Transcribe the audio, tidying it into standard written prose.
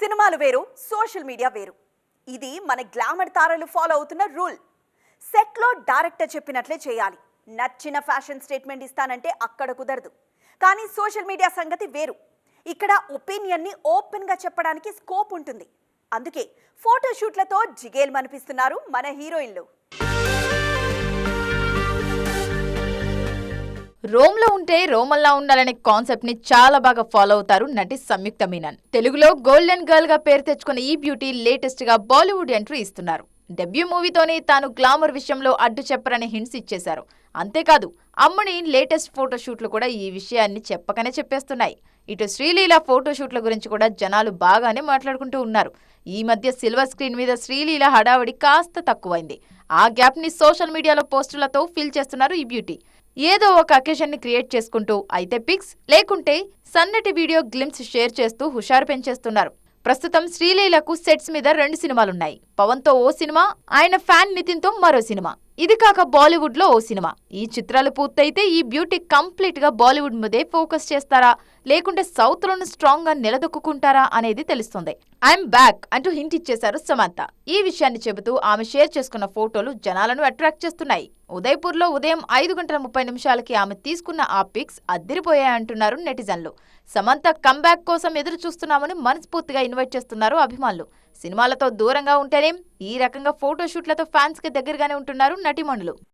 సినిమాలు వేరు, social media వేరు. ఇది మన గ్లామర్ తారలు ఫాలో అవుతున్న రూల్. సెట్లో డైరెక్టర్ చెప్పినట్లే చేయాలి. నచ్చిన ఫ్యాషన్ స్టేట్మెంట్ ఇస్తానంటే అక్కడ కుదరదు. కానీ సోషల్ మీడియా సంగతి వేరు. ఇక్కడ ఒపీనియన్ని ఓపెన్గా చెప్పడానికి స్కోప్ ఉంటుంది. అందుకే ఫోటోషూట్లతో జిగేల్ మనిపిస్తున్నారు మన హీరోయిన్లు. రోమ్ లో ఉంటే రోమల్లా ఉండాలనే కాన్సెప్ట్ ని చాలా బాగా ఫాలో అవుతారు నటి సంయుక్త మీనన్. తెలుగులో గోల్డెన్ గర్ల్ గా పేరు తెచ్చుకున్న ఈ బ్యూటీ లేటెస్ట్ గా బాలీవుడ్ ఎంట్రీ ఇస్తున్నారు. డెబ్యూ మూవీతోనే తాను గ్లామర్ విషయంలో అడ్డు చెప్పరని హింట్స్ ఇచ్చేశారు. అంతేకాదు అమ్మని లేటెస్ట్ ఫోటోషూట్లు కూడా ఈ విషయాన్ని చెప్పకనే చెప్పేస్తున్నాయి. ఇటు శ్రీలీల ఫోటోషూట్ల గురించి కూడా జనాలు బాగానే మాట్లాడుకుంటూ ఉన్నారు. ఈ మధ్య సిల్వర్ స్క్రీన్ మీద శ్రీలీల హడావడి కాస్త తక్కువైంది. ఆ గ్యాప్ ని సోషల్ మీడియాలో పోస్టులతో ఫిల్ చేస్తున్నారు ఈ బ్యూటీ. ఏదో ఒక అకేషన్ ని క్రియేట్ చేసుకుంటూ అయితే పిక్స్ లేకుంటే సన్నటి వీడియో గ్లిమ్స్ షేర్ చేస్తూ హుషారు పెంచేస్తున్నారు. ప్రస్తుతం శ్రీలీలకు సెట్స్ మీద 2 సినిమాలున్నాయి. పవన్ తో ఓ సినిమా, ఆయన ఫ్యాన్ నితిన్ తో మరో సినిమా. ఇది కాక బాలీవుడ్ లో ఓ సినిమా. ఈ చిత్రాలు పూర్తయితే ఈ బ్యూటీ కంప్లీట్ గా బాలీవుడ్ మీదే ఫోకస్ చేస్తారా లేకుంటే సౌత్ లోను స్ట్రాంగ్ గా నిలదొక్కుంటారా అనేది తెలుస్తుంది. ఐఎమ్ బ్యాక్ అంటూ హింట్ ఇచ్చేశారు సమంత. ఈ విషయాన్ని చెబుతూ ఆమె షేర్ చేసుకున్న ఫోటోలు జనాలను అట్రాక్ట్ చేస్తున్నాయి. ఉదయపూర్ లో ఉదయం 5:30 ఆమె తీసుకున్న ఆ పిక్స్ అద్దిరిపోయాయంటున్నారు నెటిజన్లు. సమంత కంబ్యాక్ కోసం ఎదురు చూస్తున్నామని మనస్ఫూర్తిగా ఇన్వైట్ చేస్తున్నారు అభిమానులు. సినిమాలతో దూరంగా ఉంటేనేం ఈ రకంగా ఫోటోషూట్లతో ఫ్యాన్స్ కి దగ్గరగానే ఉంటున్నారు నటిమణులు.